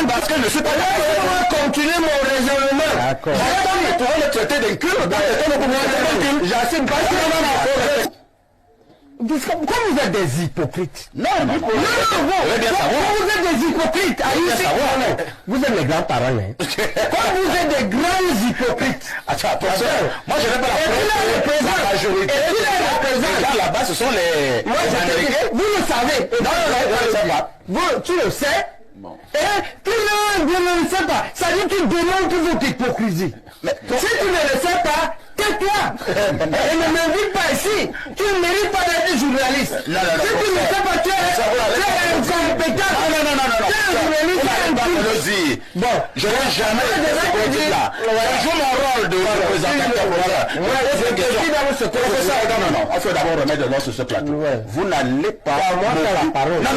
Parce que je ne suis pas d'accord. Continuer mon raisonnement. D'accord. Tu vas le traiter d'inculte. J'assume pas. Pourquoi vous êtes des hypocrites? Non, vous êtes des hypocrites. Vous êtes les grands-parents. Quand vous êtes des grands hypocrites. Attends, moi je n'ai pas la majorité. Là-bas, ce sont les Américains. Vous le savez. Non, je ne sais pas. Tu le sais? Tu ne le sais pas. Ça dit que tu démontres votre hypocrisie. Si tu ne le sais pas, tais-toi. Et ne m'invite pas ici. Tu ne mérites pas d'être journaliste. Si tu ne le sais pas, tu es incompétent. Bon, je n'ai jamais dit là. Je joue mon rôle de représentateur. On fait d'abord remettre de l'ordre sur ce plateau. Vous n'allez pas. Non,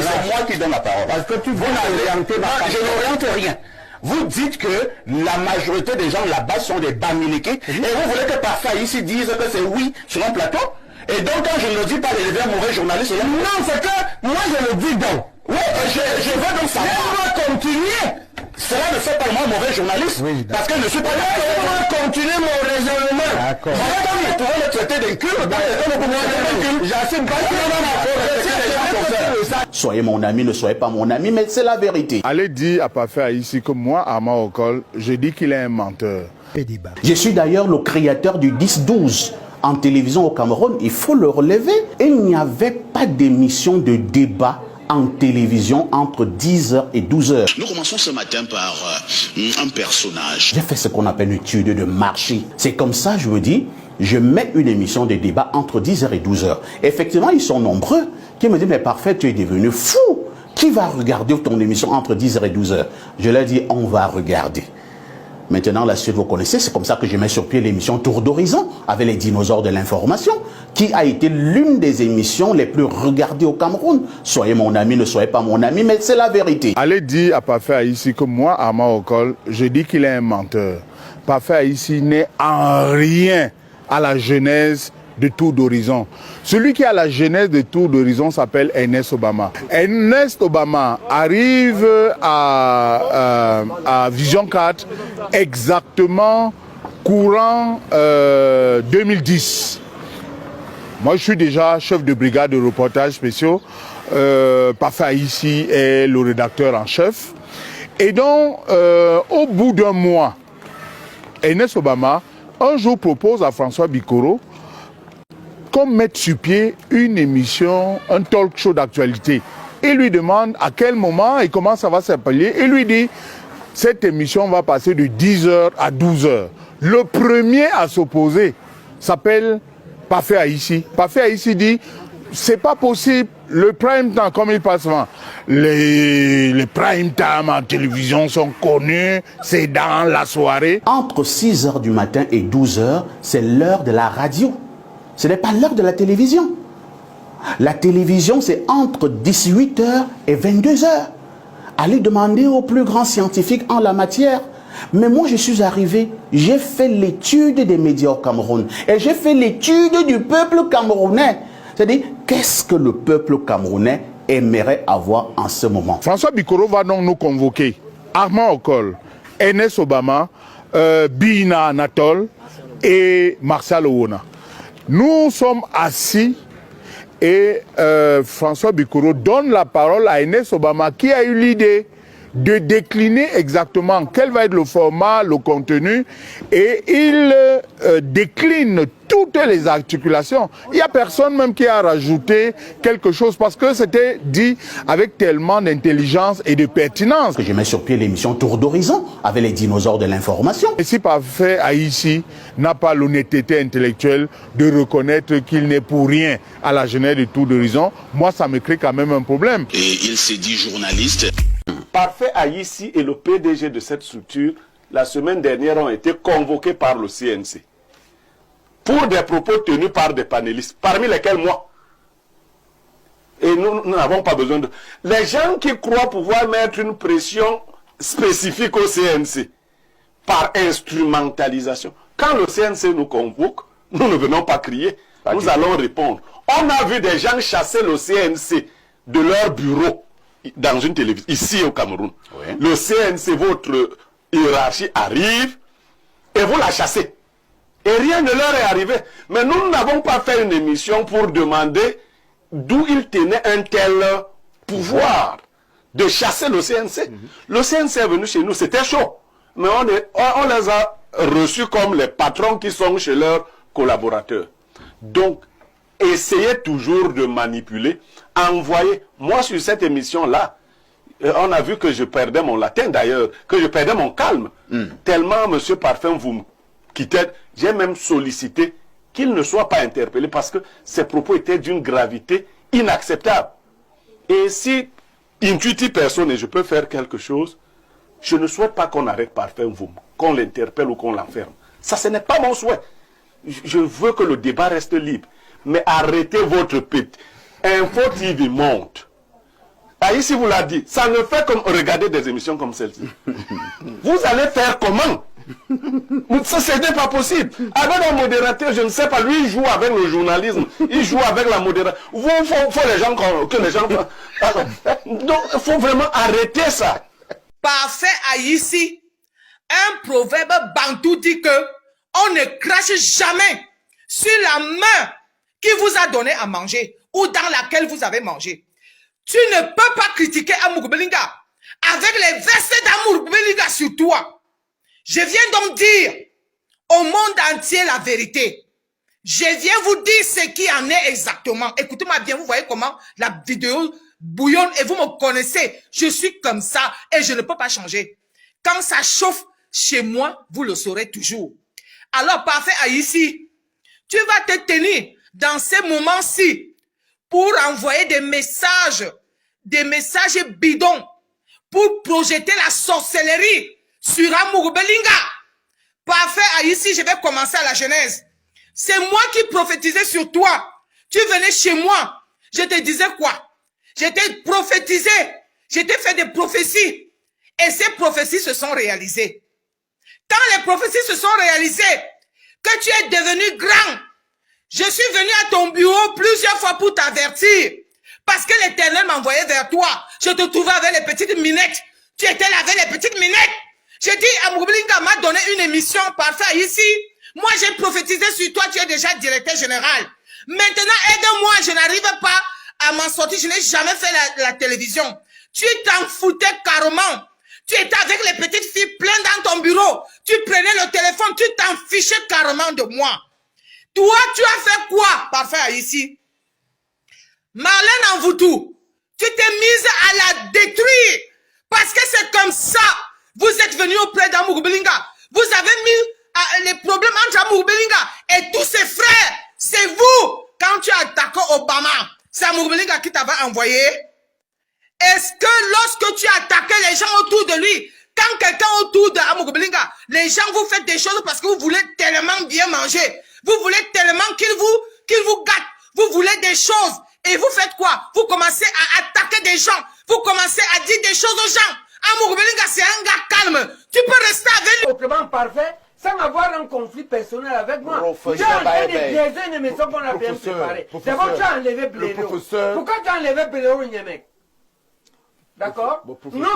c'est moi qui donne la parole. Parce que vous n'orientez pas. Je n'oriente rien. Vous dites que la majorité des gens là-bas sont des bamilekés et vous voulez que parfois ici disent que c'est oui sur un plateau. Et donc quand je ne le dis pas d'élever un mauvais journaliste, non, c'est que moi je le dis donc. Oui, je veux donc savoir. Je veux continuer. Cela ne fait pas moi un mauvais journaliste. Oui, parce que je ne suis pas d'accord. Je veux continuer mon raisonnement. D'accord. Tu vas le traiter d'inculte. J'assume pas. Soyez mon ami, ne soyez pas mon ami, mais c'est la vérité. Allez dire à Parfait ici que moi, Armand Okol, je dis qu'il est un menteur. Je suis d'ailleurs le créateur du 10-12 en télévision au Cameroun. Il faut le relever. Il n'y avait pas d'émission de débat en télévision entre 10h et 12h. Nous commençons ce matin par un personnage. J'ai fait ce qu'on appelle une étude de marché. C'est comme ça, je vous dis, je mets une émission de débat entre 10h et 12h. Effectivement, ils sont nombreux qui me disent, mais Parfait, tu es devenu fou. Qui va regarder ton émission entre 10h et 12h? Je leur dis, on va regarder. Maintenant, la suite, vous connaissez, c'est comme ça que je mets sur pied l'émission Tour d'Horizon avec les dinosaures de l'information, qui a été l'une des émissions les plus regardées au Cameroun. Soyez mon ami, ne soyez pas mon ami, mais c'est la vérité. Allez dire à Parfait ici que moi, Armand Okol, je dis qu'il est un menteur. Parfait ici n'est en rien à la genèse de Tour d'Horizon. Celui qui a la genèse de Tour d'Horizon s'appelle Ernest Obama. Ernest Obama arrive à Vision 4 exactement courant 2010. Moi, je suis déjà chef de brigade de reportages spéciaux. Parfait ici est le rédacteur en chef. Et donc, au bout d'un mois, Ernest Obama, un jour propose à François Bikoro qu'on mette sur pied une émission, un talk show d'actualité. Il lui demande à quel moment et comment ça va s'appeler. Il lui dit, cette émission va passer de 10h à 12h. Le premier à s'opposer s'appelle Parfait Haïti. Parfait Haïti dit, c'est pas possible. Le prime time, comme il passe souvent, les prime time en télévision sont connus, c'est dans la soirée. Entre 6h du matin et 12h, c'est l'heure de la radio. Ce n'est pas l'heure de la télévision. La télévision, c'est entre 18h et 22h. Allez demander aux plus grands scientifiques en la matière. Mais moi, je suis arrivé, j'ai fait l'étude des médias au Cameroun. Et j'ai fait l'étude du peuple camerounais. C'est-à-dire, qu'est-ce que le peuple camerounais aimerait avoir en ce moment? François Bikoro va donc nous convoquer Armand Okol, Ernest Obama, Bina Anatole et Martial Owona. Nous sommes assis et François Bikoro donne la parole à Ernest Obama qui a eu l'idée de décliner exactement quel va être le format, le contenu, et il décline toutes les articulations. Il n'y a personne même qui a rajouté quelque chose parce que c'était dit avec tellement d'intelligence et de pertinence. Je mets sur pied l'émission Tour d'Horizon avec les dinosaures de l'information. Et si Parfait Haïti n'a pas l'honnêteté intellectuelle de reconnaître qu'il n'est pour rien à la genèse de Tour d'Horizon, moi ça me crée quand même un problème. Et il s'est dit journaliste. Parfait Haïti et le PDG de cette structure, la semaine dernière, ont été convoqués par le CNC pour des propos tenus par des panélistes, parmi lesquels moi. Et nous n'avons pas besoin de... Les gens qui croient pouvoir mettre une pression spécifique au CNC par instrumentalisation. Quand le CNC nous convoque, nous ne venons pas crier, nous allons répondre. On a vu des gens chasser le CNC de leur bureau dans une télévision, ici au Cameroun, Oui. le CNC, votre hiérarchie arrive et vous la chassez. Et rien ne leur est arrivé. Mais nous n'avons pas fait une émission pour demander d'où ils tenaient un tel pouvoir de chasser le CNC. Le CNC est venu chez nous, c'était chaud. Mais on les a reçus comme les patrons qui sont chez leurs collaborateurs. Donc, essayez toujours de manipuler, envoyer. Moi, sur cette émission-là, on a vu que je perdais mon latin d'ailleurs, que je perdais mon calme. Tellement, Monsieur Parfum, vous me quittez. J'ai même sollicité qu'il ne soit pas interpellé parce que ses propos étaient d'une gravité inacceptable. Et si, intuitive personne, et je peux faire quelque chose, je ne souhaite pas qu'on arrête Parfum, qu'on l'interpelle ou qu'on l'enferme. Ça, ce n'est pas mon souhait. Je veux que le débat reste libre. Mais arrêtez votre pète. Info TV monte. Ici vous l'a dit, ça ne fait comme regarder des émissions comme celle-ci. Vous allez faire comment? Ça, ce n'est pas possible. Avec un modérateur, je ne sais pas, lui, il joue avec le journalisme, il joue avec la modération. Il faut les gens que les gens... Donc, il faut vraiment arrêter ça. Parfait a ici un proverbe bantou dit que on ne crache jamais sur la main qui vous a donné à manger ou dans laquelle vous avez mangé. Tu ne peux pas critiquer Amour Belinga avec les versets d'Amour Belinga sur toi. Je viens donc dire au monde entier la vérité. Je viens vous dire ce qui en est exactement. Écoutez-moi bien, vous voyez comment la vidéo bouillonne et vous me connaissez. Je suis comme ça et je ne peux pas changer. Quand ça chauffe chez moi, vous le saurez toujours. Alors, Parfait ici, tu vas te tenir dans ces moments-ci pour envoyer des messages bidons, pour projeter la sorcellerie sur Amour Belinga. Parfait ici, je vais commencer à la genèse. C'est moi qui prophétisais sur toi. Tu venais chez moi. Je te disais quoi? Je t'ai prophétisé. Je t'ai fait des prophéties. Et ces prophéties se sont réalisées. Quand les prophéties se sont réalisées, que tu es devenu grand, je suis venu à ton bureau plusieurs fois pour t'avertir. Parce que l'Éternel m'envoyait vers toi. Je te trouvais avec les petites minettes. Tu étais là avec les petites minettes. J'ai dit, Amour Belinga m'a donné une émission Parfait ici. Moi, j'ai prophétisé sur toi, tu es déjà directeur général. Maintenant, aide-moi, je n'arrive pas à m'en sortir. Je n'ai jamais fait la télévision. Tu t'en foutais carrément. Tu étais avec les petites filles pleines dans ton bureau. Tu prenais le téléphone, tu t'en fichais carrément de moi. Toi, tu as fait quoi, Parfait ici? Marlène Envoutou, tu t'es mise à la détruire. Parce que c'est comme ça. Vous êtes venu auprès d'Amour Belinga. Vous avez mis les problèmes entre Amour Belinga et tous ses frères. C'est vous. Quand tu as attaqué Obama, c'est Amour Belinga qui t'avait envoyé. Est-ce que lorsque tu attaquais les gens autour de lui, quand quelqu'un autour d'Amour Belinga, les gens vous faites des choses parce que vous voulez tellement bien manger. Vous voulez tellement qu'il vous gâte. Vous voulez des choses. Et vous faites quoi? Vous commencez à attaquer des gens. Vous commencez à dire des choses aux gens. Amour Belinga, c'est un gars calme. Tu peux rester avec lui. Autrement parfait, sans avoir un conflit personnel avec moi. Tu Professeur as en train de Baébé. biaiser une émission qu'on a bien préparée. D'abord, tu as enlevé Blélo. Pourquoi tu as enlevé Blélo Niémec? D'accord? Non,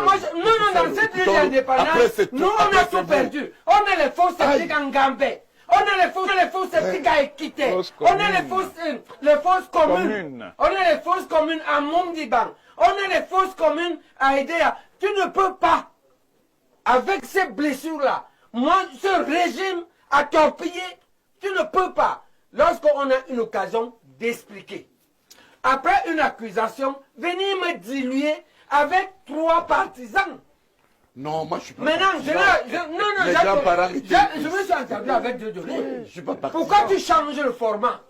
dans cette lutte d'indépendance, nous, on a tout perdu. On a les fausses sceptiques en Gambé. On a les fausses sceptiques à Équité. On a les fausses communes. On a les fausses communes à Mondiban. On a les fausses communes à Edea. Tu ne peux pas, avec ces blessures-là, moi, ce régime à torpiller, tu ne peux pas, lorsqu'on a une occasion d'expliquer. Après une accusation, venir me diluer avec 3 partisans. Non, moi je suis pas. Maintenant, je me suis entendu avec Dieudonné. Je suis pas partisan. Pourquoi tu changes le format?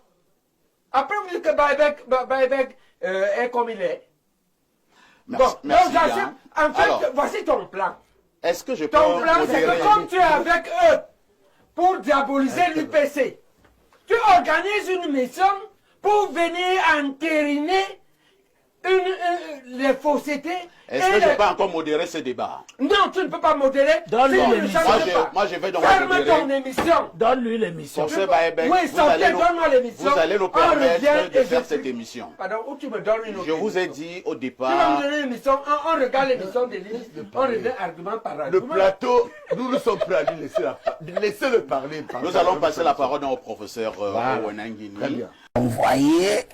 Après, vous dites que Baébek est comme il est. Merci, merci donc, bien. en fait, Alors, voici ton plan. est-ce que je peux Ton plan, c'est modérer? que comme tu es avec eux pour diaboliser l'UPC, tu organises une mission pour venir entériner les faussetés et que je ne peux pas encore modérer ce débat? Non, tu ne peux pas modérer. Donne-lui Si l'émission. Moi, je vais donc ferme modérer. ton émission. Donne-lui l'émission. Professeur Baebek, Oui, sortez, donne-moi l'émission. vous allez nous On permettre revient de et faire je cette suis- émission. Pardon, où tu me donnes une autre Je vous ai émission. dit au Tu vas départ... me donner une émission, on regarde l'émission des livres, on revient argument par Le argument. plateau, nous sommes prêts à lui laisser laissez-le parler. Nous allons passer la parole au professeur Wenangini. Très bien. Vous voyez,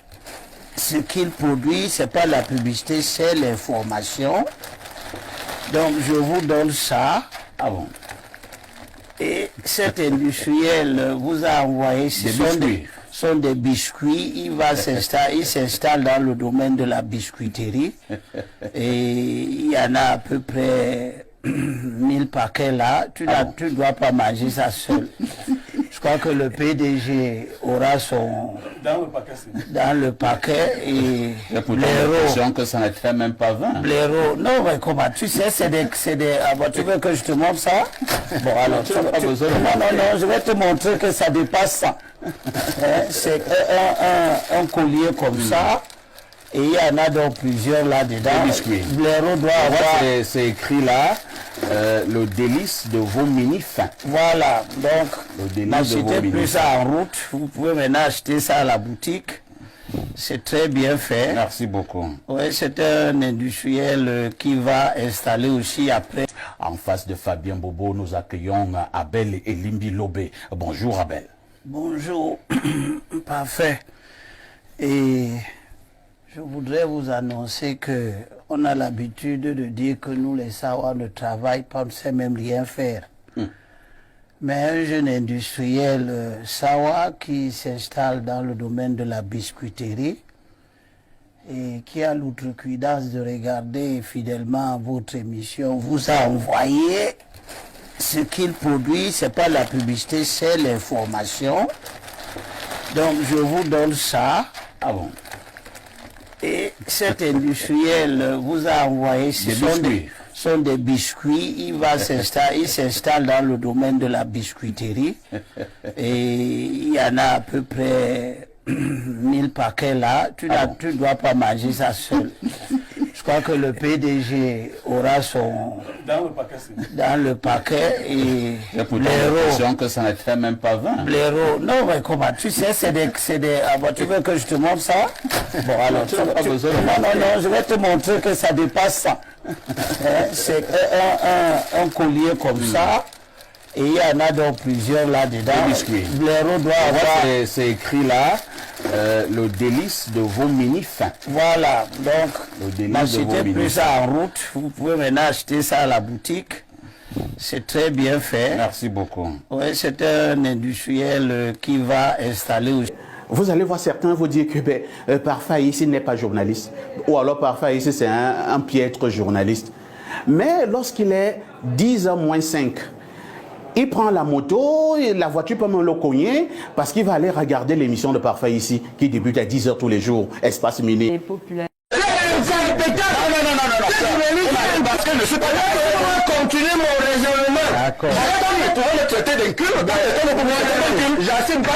ce qu'il produit, c'est pas la publicité, c'est l'information. Donc je vous donne ça. Ah bon. Et cet industriel vous a envoyé sont des biscuits. Il s'installe dans le domaine de la biscuiterie. Et il y en a à peu près 1000 paquets là. Tu ne dois pas manger ça seul. Je crois que le PDG aura son... Dans le paquet et L'impression que ça ne fait même pas 20. blaireau. Non, mais comment? Tu sais, c'est des... Ah, bon, tu veux que je te montre ça? Bon, alors, non, je vais te montrer que ça dépasse ça. Hein, c'est un collier comme ça. Et il y en a donc plusieurs là-dedans. Blaireau doit avoir... C'est écrit là, le délice de vos mini-fins. Voilà, donc, n'achetez plus ça en route. Vous pouvez maintenant acheter ça à la boutique. C'est très bien fait. Merci beaucoup. Oui, c'est un industriel qui va installer aussi après. En face de Fabien Bobo, nous accueillons Abel et Limbi Lobé. Bonjour Abel. Bonjour, parfait. Et je voudrais vous annoncer que on a l'habitude de dire que nous les Sawa ne travaillent pas, on ne sait même rien faire. Mais un jeune industriel Sawa qui s'installe dans le domaine de la biscuiterie et qui a l'outrecuidance de regarder fidèlement votre émission vous a envoyé ce qu'il produit, c'est pas la publicité, c'est l'information. Donc je vous donne ça. Ah bon. Et cet industriel vous a envoyé sont des biscuits. Il s'installe dans le domaine de la biscuiterie. Et il y en a à peu près 1000 paquets là. Tu ne dois pas manger ça seul. Je crois que le PDG aura son... Dans le paquet et... L'impression que ça ne fait même pas 20. Blaireau. Non, mais comment? Tu sais, c'est des... Ah, bon, tu veux que je te montre ça? Bon, alors, non, je vais te montrer que ça dépasse ça. Hein, c'est un collier comme ça. Et il y en a donc plusieurs là-dedans. Blaireau doit avoir... C'est écrit là, le délice de vos mini-fins. Voilà, donc, n'achetez plus ça en route. Vous pouvez maintenant acheter ça à la boutique. C'est très bien fait. Merci beaucoup. Oui, c'est un industriel qui va installer aussi. Vous allez voir certains vous dire que parfois ici n'est pas journaliste. Ou alors parfois ici c'est un piètre journaliste. Mais lorsqu'il est 10h moins 5, il prend la moto, et la voiture peut même le cogner parce qu'il va aller regarder l'émission de Parfait ici qui débute à 10h tous les jours, Espace Mini. Non. Continuer mon raisonnement. D'accord. Tu vas le traiter d'un cul, j'assume pas.